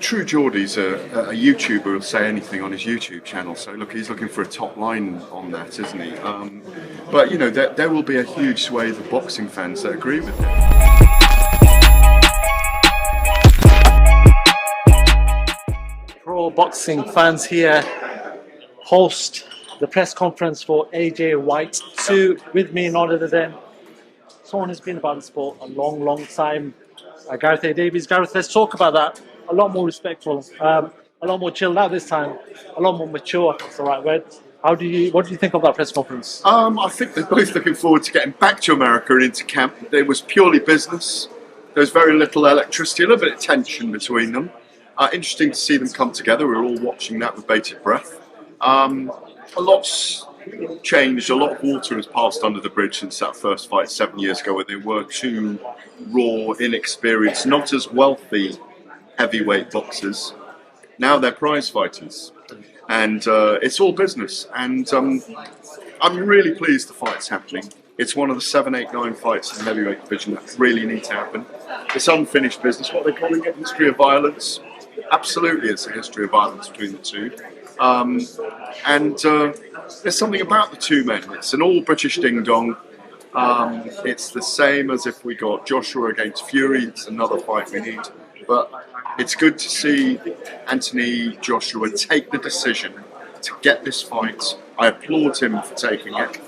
True Geordie's a YouTuber who'll say anything on his YouTube channel. So look, he's looking for a top line on that, isn't he? But you know, there will be a huge swathe of boxing fans that agree with him. Pro boxing fans here host the press conference for AJ Whyte 2 with me, none other than someone who's been about the sport a long time. Gareth A Davies. Gareth, let's talk about that. A lot more respectful, a lot more chilled out this time, a lot more mature. That's the right word. What do you think of that press conference? I think they're both looking forward to getting back to America and into camp. It was purely business. There was very little electricity, a little bit of tension between them. Interesting to see them come together. We were all watching that with bated breath. A lot's changed. A lot of water has passed under the bridge since that first fight 7 years ago, where they were two raw, inexperienced, not as wealthy heavyweight boxers. Now they're prize fighters, and it's all business. And I'm really pleased the fight's happening. It's one of the 7, 8, 9 fights in the heavyweight division that really need to happen. It's unfinished business. What are they calling it? History of violence. Absolutely, it's a history of violence between the two. There's something about the two men. It's an all-British ding-dong. It's the same as if we got Joshua against Fury. It's another fight we need. But it's good to see Anthony Joshua take the decision to get this fight. I applaud him for taking it.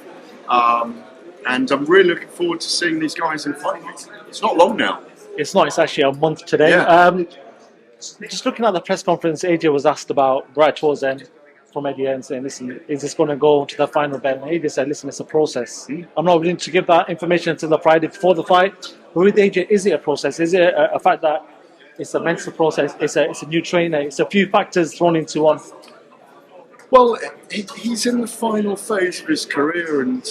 And I'm really looking forward to seeing these guys in fight. It's not long now. It's not. It's actually a month today. Yeah. Just looking at the press conference, AJ was asked about right towards the end from Eddie and saying, listen, is this going to go to the final bell? And AJ said, listen, it's a process. I'm not willing to give that information until the Friday before the fight. But with AJ, is it a process? Is it a fact that it's a mental process? It's a new trainer. It's a few factors thrown into one. Well, he's in the final phase of his career, and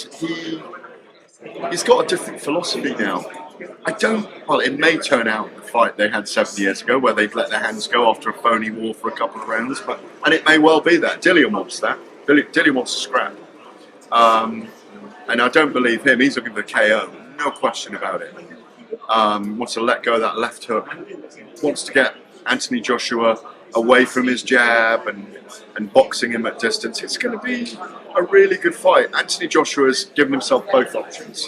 he's got a different philosophy now. Well, it may turn out the fight they had 7 years ago where they've let their hands go after a phony war for a couple of rounds, and it may well be that. Dillian wants that. Dillian wants to scrap. And I don't believe him. He's looking for KO. No question about it. Wants to let go of that left hook. Wants to get Anthony Joshua away from his jab and boxing him at distance. It's going to be a really good fight. Anthony Joshua's given himself both options.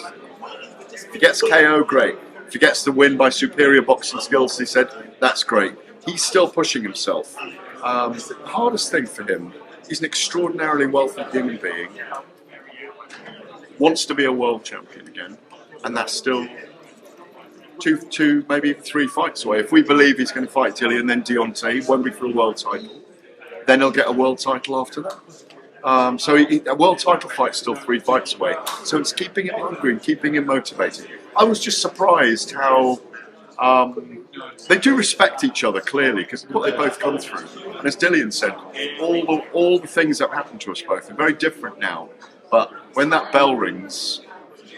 If he gets KO, great. If he gets the win by superior boxing skills, he said, that's great. He's still pushing himself. The hardest thing for him, he's an extraordinarily wealthy human being, wants to be a world champion again, and that's still two, maybe 3 fights away. If we believe he's going to fight Dillian, then Deontay, won't be for a world title. Then he'll get a world title after that. So a world title fight's still 3 fights away. So it's keeping him hungry and keeping him motivated. I was just surprised how they do respect each other, clearly, because what they both come through. And as Dillian said, all the things that have happened to us both are very different now. But when that bell rings,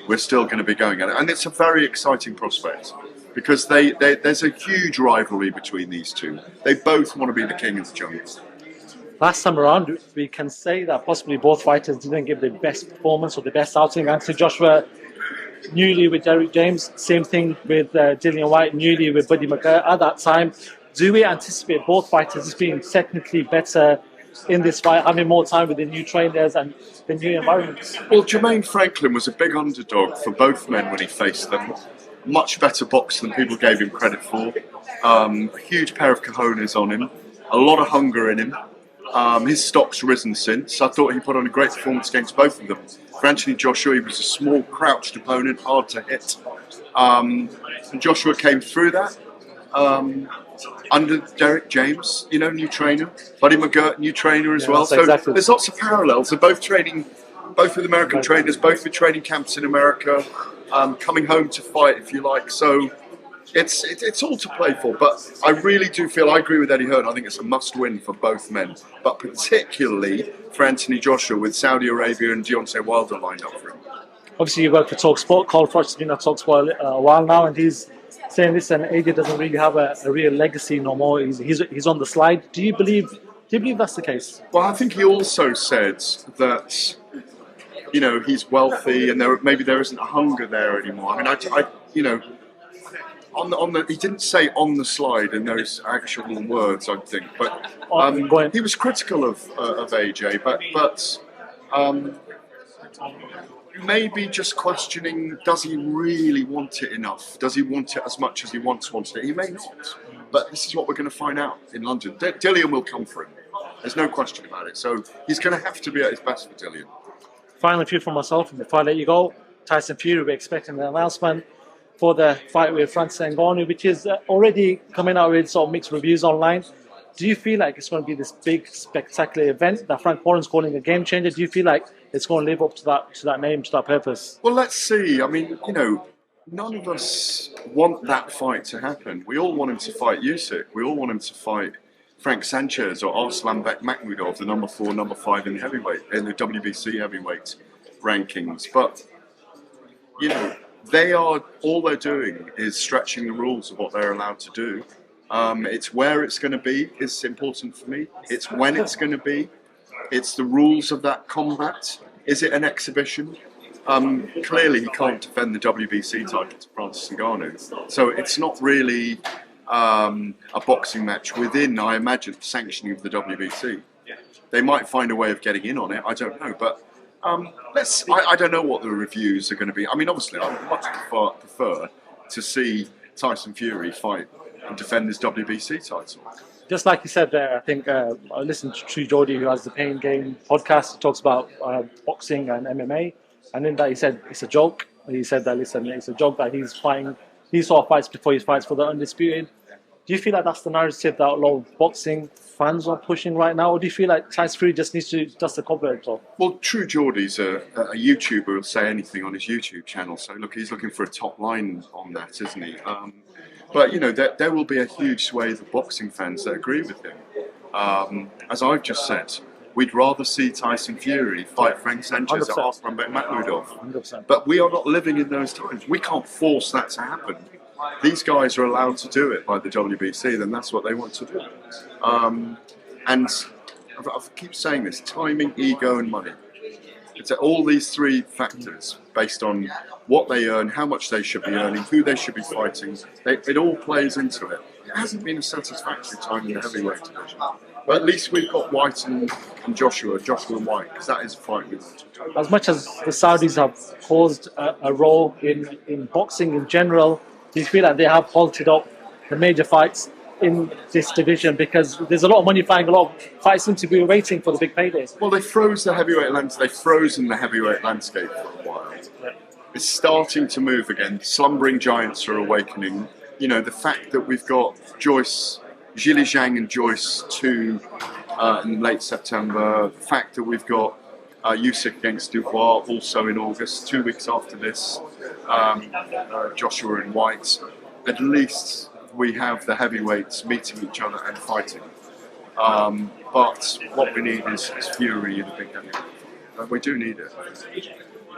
we're still going to be going at it. And it's a very exciting prospect, because there's a huge rivalry between these two. They both want to be the king of the jungle. Last time around, we can say that possibly both fighters didn't give the best performance or the best outing. Anthony Joshua, newly with Derek James, same thing with Dillian Whyte, newly with Buddy McGirt at that time. Do we anticipate both fighters being technically better in this fight, having more time with the new trainers and the new environments? Well, Jermaine Franklin was a big underdog for both men when he faced them. Much better boxer than people gave him credit for. A huge pair of cojones on him. A lot of hunger in him. His stock's risen since. I thought he put on a great performance against both of them. For Anthony Joshua, he was a small, crouched opponent, hard to hit. And Joshua came through that. Under Derek James, new trainer. Buddy McGirt, new trainer as well. So exactly. There's lots of parallels. They're both training, both with American trainers, both with training camps in America, coming home to fight, if you like. So it's all to play for. But I really do feel, I agree with Eddie Hearn, I think it's a must-win for both men. But particularly for Anthony Joshua, with Saudi Arabia and Deontay Wilder lined up for him. Obviously, you work for TalkSport. Carl Froch has been at TalkSport a while now, and he's saying this, and AJ doesn't really have a real legacy no more. He's on the slide. Do you believe that's the case? Well, I think he also said that, he's wealthy and maybe there isn't a hunger there anymore. I mean, he didn't say on the slide in those actual words, I think, but he was critical of AJ, but maybe just questioning, does he really want it enough? Does he want it as much as he once wanted it? He may not, but this is what we're going to find out in London. Dillian will come for him. There's no question about it. So he's going to have to be at his best for Dillian. Final few from myself, before I let you go. Tyson Fury, we're expecting an announcement for the fight with Francis Ngannou, which is already coming out with sort of mixed reviews online. Do you feel like it's going to be this big, spectacular event that Frank Warren's calling a game changer? Do you feel like it's going to live up to that name, to that purpose? Well, let's see. I mean, none of us want that fight to happen. We all want him to fight Usyk. We all want him to fight Frank Sanchez or Arslan Makhmudov, the number 4, number 5 in the WBC heavyweight rankings. But all they're doing is stretching the rules of what they're allowed to do. It's where it's going to be is important for me. It's when it's going to be. It's the rules of that combat. Is it an exhibition? Clearly, he can't defend the WBC title to Francis Ngannou. So it's not really a boxing match within, I imagine, the sanctioning of the WBC. They might find a way of getting in on it. I don't know, but I don't know what the reviews are going to be. I mean, obviously, I would much prefer to see Tyson Fury fight and defend his WBC title. Just like you said there, I think I listened to Geordie, who has the Pain Game podcast. He talks about boxing and MMA, and in that he said it's a joke. He said that, listen, it's a joke that he's fighting. He sort of fights before he fights for the undisputed. Do you feel like that's the narrative that a lot of boxing fans are pushing right now, or do you feel like Tyson Fury just needs to dust the cobwebs off? Well, True Geordie's a YouTuber who'll say anything on his YouTube channel, so look, he's looking for a top line on that, isn't he? But there will be a huge swathe of boxing fans that agree with him. As I've just said, we'd rather see Tyson Fury fight Frank Sanchez or Arslan Makhmudov. 100%. But we are not living in those times. We can't force that to happen. These guys are allowed to do it by the WBC, then that's what they want to do. And I keep saying this, timing, ego and money. It's all these three factors based on what they earn, how much they should be earning, who they should be fighting. It all plays into it. It hasn't been a satisfactory time in the heavyweight division. But at least we've got Whyte and Joshua and Whyte, because that is a fight we want to do. As much as the Saudis have caused a role in boxing in general, do you feel like they have halted up the major fights in this division? Because there's a lot of money flying, a lot of fights seem to be waiting for the big paydays. Well, they've frozen the heavyweight landscape for a while. It's starting to move again. Slumbering giants are awakening. The fact that we've got Zhili Zhang and Joyce 2 in late September, the fact that we've got Usyk against Dubois also in August, 2 weeks after this, Joshua and Whyte. At least we have the heavyweights meeting each other and fighting. But what we need is Fury in the big heavyweight. We do need it.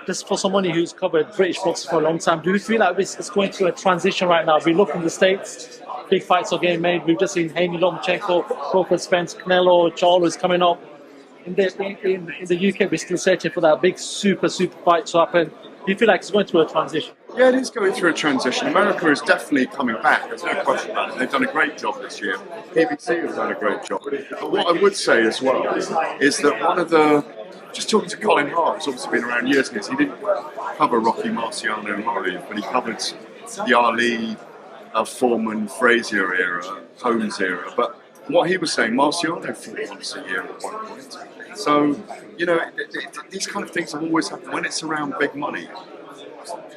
Just for somebody who's covered British boxing for a long time, do you feel like it's going through a transition right now? We look in the States, big fights are getting made. We've just seen Haney Lomachenko, Crawford Spence, Canelo, Charlo is coming up. In the UK, we're still searching for that big super fight to happen. Do you feel like it's going through a transition? Yeah, it is going through a transition. America is definitely coming back, there's no question about it. They've done a great job this year. PBC have done a great job. But what I would say as well is that just talking to Colin Hart, who's obviously been around years, because he didn't cover Rocky Marciano live, but he covered the Ali, Foreman, Frazier era, Holmes era. But what he was saying, Marciano fought once a year at one point. So, these kind of things have always happened. When it's around big money,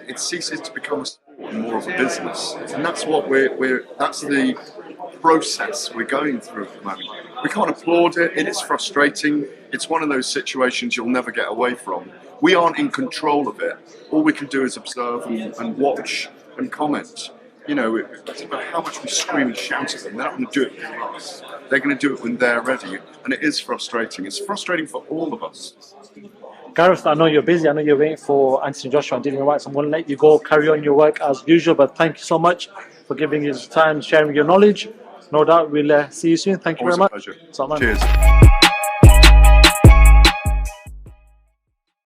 it ceases to become a sport and more of a business. And that's what that's the process we're going through at the moment. We can't applaud it. It is frustrating. It's one of those situations you'll never get away from. We aren't in control of it. All we can do is observe and watch and comment. It's about how much we scream and shout at them. They're not going to do it for us. They're going to do it when they're ready. And it is frustrating. It's frustrating for all of us. Gareth, I know you're busy. I know you're waiting for Anthony Joshua and Dillian Whyte. So I'm going to let you go, carry on your work as usual. But thank you so much for giving us time, sharing your knowledge. No doubt we'll see you soon. Thank you Always very much. A pleasure. So, Cheers.